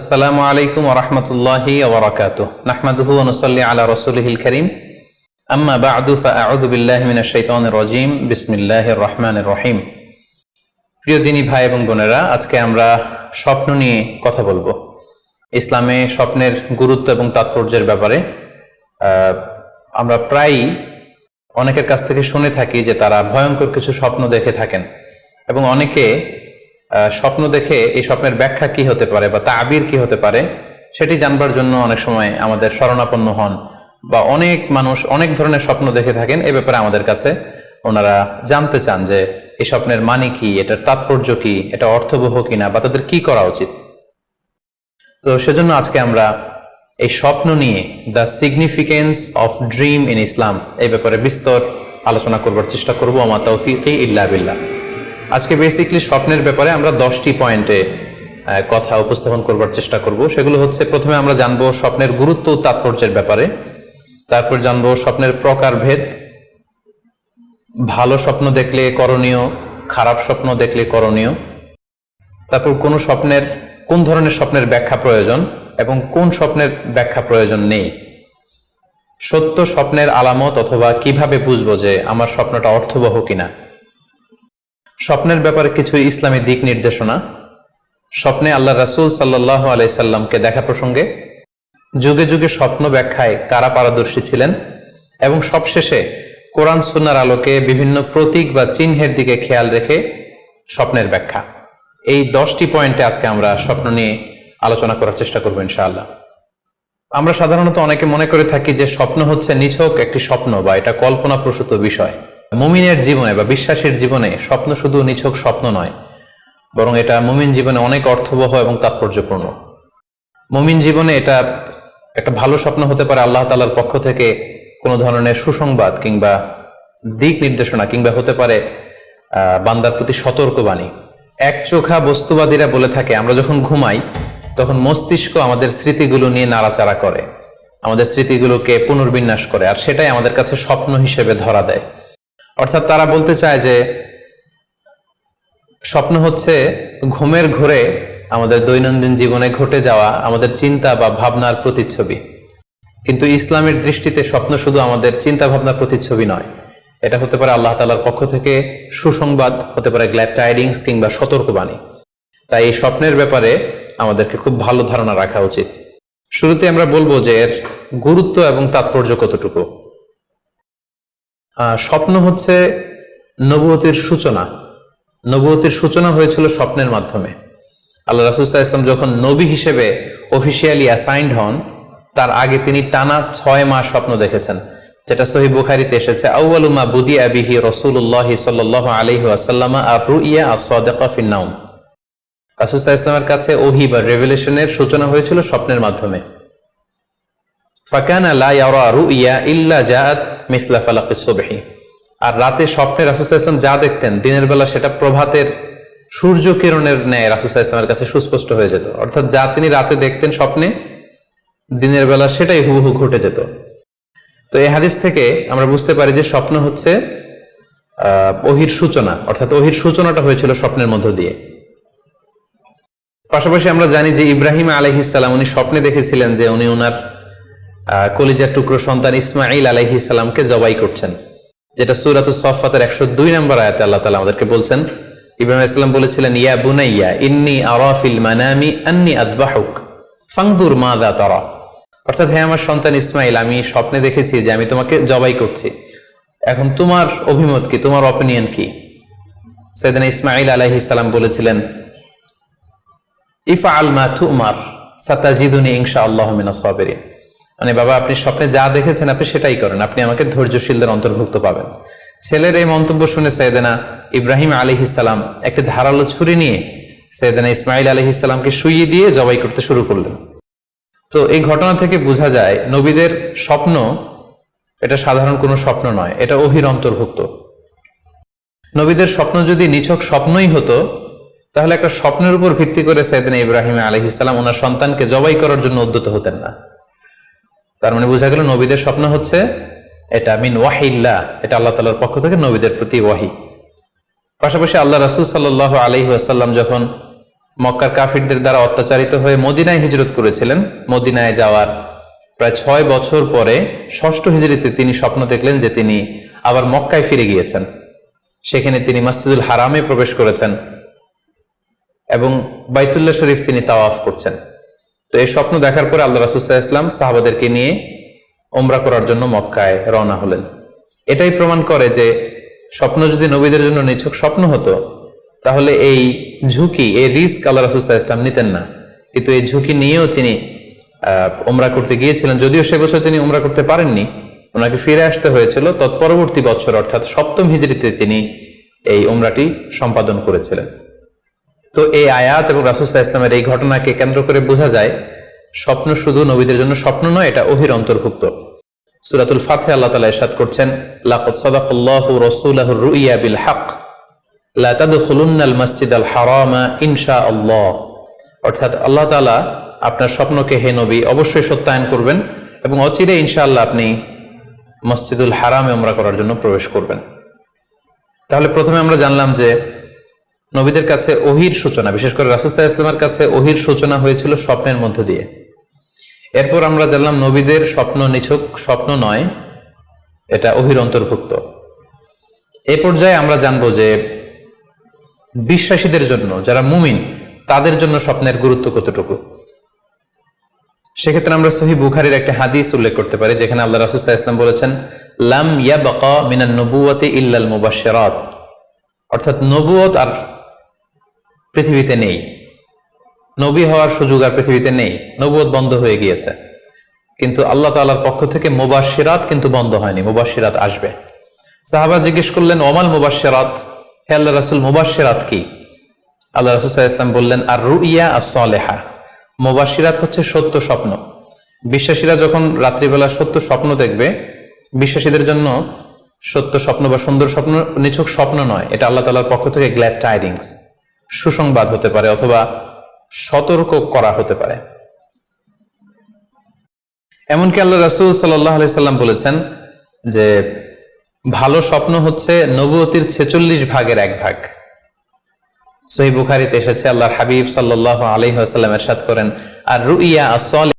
আসসালামু আলাইকুম ওয়া রাহমাতুল্লাহি ওয়া বারাকাতুহু নাহমাদুহু ওয়া নুসাল্লি আলা রাসূলিহিল কারীম আম্মা বা'দু ফাআউযু বিল্লাহি মিনাশ শাইতানির রাজীম বিসমিল্লাহির রহমানির রহিম। প্রিয় দিনী ভাই এবং বোনেরা, আজকে আমরা স্বপ্ন নিয়ে কথা বলবো। ইসলামে স্বপ্নের গুরুত্ব এবং তাৎপর্যের ব্যাপারে আমরা প্রায়ই অনেকের কাছ থেকে শুনে থাকি যে তারা ভয়ঙ্কর কিছু স্বপ্ন দেখে থাকেন, এবং অনেকে স্বপ্ন দেখে এই স্বপ্নের ব্যাখ্যা কি হতে পারে বা তাবির কি হতে পারে সেটি জানবার জন্য অনেক সময় আমাদের শরণাপন্ন হন, বা অনেক মানুষ অনেক ধরনের স্বপ্ন দেখে থাকেন। এ ব্যাপারে আমাদের কাছে ওনারা জানতে চান যে এই স্বপ্নের মানে কি, এটার তাৎপর্য কি, এটা অর্থবহ কিনা, বা তাদের কি করা উচিত। তো সেজন্য আজকে আমরা এই স্বপ্ন নিয়ে the significance of dream in Islam এই ব্যাপারে বিস্তর আলোচনা করবার চেষ্টা করব। আমা তাওফীকি ইল্লা বিল্লাহ। আজকে বেসিকলি স্বপ্নের ব্যাপারে আমরা 10টি পয়েন্টে কথা উপস্থাপন করবার চেষ্টা করব। সেগুলো হচ্ছে, প্রথমে আমরা জানবো স্বপ্নের গুরুত্ব ও তাৎপর্যের ব্যাপারে, তারপর জানবো স্বপ্নের প্রকারভেদ, ভালো স্বপ্ন দেখলে করণীয়, খারাপ স্বপ্ন দেখলে করণীয়, তারপর কোন ধরনের স্বপ্নের ব্যাখ্যা প্রয়োজন এবং কোন স্বপ্নের ব্যাখ্যা প্রয়োজন নেই, সত্য স্বপ্নের আলামত অথবা কিভাবে বুঝবো যে আমার স্বপ্নটা অর্থবহ কিনা, স্বপ্নের ব্যাপারে কিছু ইসলামী দিক নির্দেশনা, স্বপ্নে আল্লাহ রাসূল সাল্লাল্লাহু আলাইহি সাল্লামকে দেখা প্রসঙ্গে, যুগে যুগে স্বপ্ন ব্যাখ্যায় কারা পারদর্শী ছিলেন, এবং সবশেষে কোরআন সুন্নাহর আলোকে বিভিন্ন প্রতীক বা চিহ্নের দিকে খেয়াল রেখে স্বপ্নের ব্যাখ্যা। এই 10টি পয়েন্টে আজকে আমরা স্বপ্ন নিয়ে আলোচনা করার চেষ্টা করবো ইনশাআল্লাহ। আমরা সাধারণত অনেকে মনে করে থাকি যে স্বপ্ন হচ্ছে নিছক একটি স্বপ্ন বা এটা কল্পনাপ্রসূত বিষয়। মুমিনের জীবনে বা বিশ্বাসীর জীবনে স্বপ্ন শুধু নিছক স্বপ্ন নয়, বরং এটা মুমিন জীবনে অনেক অর্থবহ এবং তাৎপর্যপূর্ণ। মুমিন জীবনে এটা একটা ভালো স্বপ্ন হতে পারে আল্লাহ তাআলার পক্ষ থেকে কোনো ধরনের সুসংবাদ কিংবা দিক নির্দেশনা, কিংবা হতে পারে বান্দার প্রতি সতর্কবাণী। একচোখা বস্তুবাদীরা বলে থাকে আমরা যখন ঘুমাই তখন মস্তিষ্ক আমাদের স্মৃতিগুলো নিয়ে নাড়াচাড়া করে, আমাদের স্মৃতিগুলোকে পুনর্বিন্যাস করে, আর সেটাই আমাদের কাছে স্বপ্ন হিসেবে ধরা দেয়। অর্থাৎ তারা বলতে চায় যে স্বপ্ন হচ্ছে ঘুমের ঘোরে আমাদের দৈনন্দিন জীবনে ঘটে যাওয়া আমাদের চিন্তা বা ভাবনার প্রতিচ্ছবি। কিন্তু ইসলামের দৃষ্টিতে স্বপ্ন শুধু আমাদের চিন্তা ভাবনার প্রতিচ্ছবি নয়, এটা হতে পারে আল্লাহ তাআলার পক্ষ থেকে সুসংবাদ, হতে পারে গ্ল্যাড টাইডিংস কিংবা সতর্কবাণী। তাই এই স্বপ্নের ব্যাপারে আমাদেরকে খুব ভালো ধারণা রাখা উচিত। শুরুতে আমরা বলবো যে এর গুরুত্ব এবং তাৎপর্য কতটুকু। স্বপ্ন হচ্ছে নবুয়তের সূচনা। নবুয়তের সূচনা হয়েছিল স্বপ্নের মাধ্যমে। আল্লাহ রাসূল সাল্লাল্লাহু আলাইহি ওয়াসাল্লাম যখন নবী হিসেবে অফিসিয়ালি অ্যাসাইন্ড হন, তার আগে তিনি টানা 6 মাস স্বপ্ন দেখেছেন, যেটা সহিহ বুখারীতে এসেছে। আউয়ালু মা বুদিআ বিহি রাসূলুল্লাহ সাল্লাল্লাহু আলাইহি ওয়াসাল্লাম আর-রুইয়া আস-সাদিকা ফিন-নাওম। রাসূল সাল্লাল্লাহু আলাইহি ওয়াসাল্লামের কাছে ওহী বা রেভেলেশনের সূচনা হয়েছিল স্বপ্নের মাধ্যমে। ফাকানা লা ইয়ারা রুইয়া ইল্লা জাআত মিসলা ফালাকিস সুবহি। আর রাতে স্বপ্নে রাসূল সাল্লাল্লাহু আলাইহি ওয়াসাল্লাম যা দেখতেন, দিনের বেলা সেটা প্রভাতের সূর্য কিরণের ন্যায় রাসূল সাল্লাল্লাহু আলাইহি ওয়াসাল্লামের কাছে সুস্পষ্ট হয়ে যেত। অর্থাৎ যা তিনি রাতে দেখতেন স্বপ্নে, দিনের বেলা সেটাই হুবহু ঘটে যেত। তো এই হাদিস থেকে আমরা বুঝতে পারি যে স্বপ্ন হচ্ছে ওহীর সূচনা, অর্থাৎ ওহীর সূচনাটা হয়েছিল স্বপ্নের মধ্য দিয়ে। পাশাপাশি আমরা জানি যে ইব্রাহিম আলাইহিস সালাম উনি স্বপ্নে দেখেছিলেন যে উনি ওনার কলিজার টুকরো সন্তান ইসমাঈল আলাইহিস সালামকে জবাই করছেন, যেটা সূরাতুস সাফফাতের 102 নম্বর আয়াতে আল্লাহ তাআলা আমাদেরকে বলছেন। ইব্রাহিম আলাইহিস সালাম বলেছিলেন, ইয়া বুনাইয়া ইন্নী আরা ফিল মানামি আন্নী আযবাহুক ফানজুর মাযা তারা। অর্থাৎ, হে আমার সন্তান ইসমাঈল, আমি স্বপ্নে দেখেছি যে আমি তোমাকে জবাই করছি, এখন তোমার অভিমত কি, তোমার অপিনিয়ন কি? সাইয়েদনা ইসমাঈল আলাইহিস সালাম বলেছিলেন, ইফআল মা তুমার সাতাজিদুনি ইনশাআল্লাহু মিনাস সাবিরিন। মানে বাবা, আপনি স্বপ্নে যা দেখেছেন আপনি সেটাই করেন, আপনি আমাকে ধৈর্যশীলদের অন্তর্ভুক্ত পাবেন। ছেলের এই মন্তব্য শুনে সাইয়েদনা ইব্রাহিম আলাইহিস সালাম একটা ধারালো ছুরি নিয়ে সাইয়েদনা ইসমাঈল আলাইহিস সালামকে শুইয়ে দিয়ে জবাই করতে শুরু করলেন। তো এই ঘটনা থেকে বোঝা যায় নবীদের স্বপ্ন এটা সাধারণ কোনো স্বপ্ন নয়, এটা ওহীর অন্তর্ভুক্ত। নবীদের স্বপ্ন যদি নিছক স্বপ্নই হতো, তাহলে একটা স্বপ্নের উপর ভিত্তি করে সাইয়েদনা ইব্রাহিম আলাইহিস সালাম ওনার সন্তানকে জবাই করার জন্য উদ্যত হতেন না। তার মানে বোঝা গেল নবীদের স্বপ্ন হচ্ছে এটা মিন ওয়াহিল্লাহ, এটা আল্লাহ তাআলার পক্ষ থেকে নবীদের প্রতি ওয়াহি। পাশাপাশি আল্লাহ রাসূল সাল্লাল্লাহু আলাইহি ওয়াসাল্লাম যখন মক্কার কাফিরদের দ্বারা অত্যাচারিত হয়ে মদিনায় হিজরত করেছিলেন। মদিনায় যাওয়ার প্রায় 6 বছর পরে 6ষ্ঠ হিজরিতে তিনি স্বপ্ন দেখলেন যে তিনি আবার মক্কায় ফিরে গিয়েছেন। সেখানে তিনি মসজিদুল হারামে প্রবেশ করেছেন এবং বাইতুল্লাহ শরীফ তিনি তাওয়াফ করছেন। তো এই স্বপ্ন দেখার পরে আল্লাহ রাসূল সাল্লাল্লাহু আলাইহি ওয়াসাল্লাম সাহাবাদেরকে নিয়ে উমরা করার জন্য মক্কায় রওনা হলেন। এটাই প্রমাণ করে যে স্বপ্ন যদি নবীদের জন্য নিছক স্বপ্ন হতো তাহলে এই ঝুঁকি, এই রিস্ক আল্লাহ রাসূল সাল্লাল্লাহু আলাইহি ওয়াসাল্লাম নিতেন না। কিন্তু এই ঝুঁকি নিয়েও তিনি উমরা করতে গিয়েছিলেন, যদিও সে বছর তিনি উমরা করতে পারেননি, ওনাকে ফিরে আসতে হয়েছিল। তৎপরবর্তী বছর অর্থাৎ 7ম হিজরিতে তিনি এই উমরাটি সম্পাদন করেছিলেন। তো এই আয়াত এবং রাসূল সাল্লাল্লাহু আলাইহি ওয়াসাল্লামের এই ঘটনাকে কেন্দ্র করে বোঝা যায় স্বপ্ন শুধু নবীদের জন্য স্বপ্ন নয়, এটা ওহীর অন্তর্ভুক্ত। সূরাতুল ফাতিহা আল্লাহ তাআলা ইরশাদ করছেন, লাকাদ সাদাকাল্লাহু রাসূলাহুর রুইয়া বিল হক লা তাদখুলুন্নাল মাসজিদাল হারামা ইনশাআল্লাহ। অর্থাৎ আল্লাহ তাআলা আপনার স্বপ্নকে হে নবী অবশ্যই সত্যায়ন করবেন এবং অচিরে ইনশাআল্লাহ আপনি মসজিদুল হারামে উমরা করার জন্য প্রবেশ করবেন। তাহলে প্রথমে আমরা জানলাম যে নবীদের কাছে ওহীর সূচনা, বিশেষ করে রাসূল সাল্লাল্লাহু আলাইহি ওয়াসাল্লামের কাছে ওহীর সূচনা হয়েছিল স্বপ্নের মধ্য দিয়ে। এরপর আমরা জানলাম নবীদের স্বপ্ন নিছক স্বপ্ন নয়, এটা ওহীর অন্তর্ভুক্ত। এই পর্যায়ে আমরা জানবো যে বিশ্বাসীদের জন্য, যারা মুমিন, তাদের জন্য স্বপ্নের গুরুত্ব কতটুকু। সেক্ষেত্রে আমরা সহিহ বুখারীর একটা হাদিস উল্লেখ করতে পারি, যেখানে আল্লাহ রাসূল সাল্লাল্লাহু আলাইহি ওয়াসাল্লাম বলেছেন, লাম ইয়াবকা মিনান নবুওয়াতি ইল্লাল মুবাশশিরাত। অর্থাৎ নবুয়ত আর পৃথিবীতে নেই, নবী হওয়ার সুযোগ আর পৃথিবীতে নেই, নবুয়ত বন্ধ হয়ে গিয়েছে। কিন্তু আল্লাহ তাআলার পক্ষ থেকে মুবাশশিরাত কিন্তু বন্ধ হয়নি, মুবাশশিরাত আসবে। সাহাবা জিজ্ঞেস করলেন, ওমাল মুবাশশিরাত, হে আল্লাহ রাসূল মুবাশশিরাত কি? আল্লাহ রাসূল সাল্লাল্লাহু আলাইহি ওয়াসাল্লাম বললেন, আর রুইয়া আস-সালিহা। মুবাশশিরাত হচ্ছে সত্য স্বপ্ন। বিশ্বাসীরা যখন রাত্রিবেলা সত্য স্বপ্ন দেখবে, বিশ্বাসীদের জন্য সত্য স্বপ্ন বা সুন্দর স্বপ্ন নিছক স্বপ্ন নয়, এটা আল্লাহ তাআলার পক্ষ থেকে গ্ল্যাড টাইডিংস, সুসংবাদ হতে পারে অথবা সতর্ক করা হতে পারে। এমনকি আল্লাহ রাসূল সাল্লাল্লাহু আলাইহি সাল্লাম বলেছেন যে ভালো স্বপ্ন হচ্ছে নবুয়তির 46 ভাগের 1 ভাগ। সহিহ বুখারীতে এসেছে, আল্লাহর হাবিব সাল্লাল্লাহু আলাইহি ওয়াসাল্লাম ইরশাদ করেন, আর রুইয়া আস-সালিহা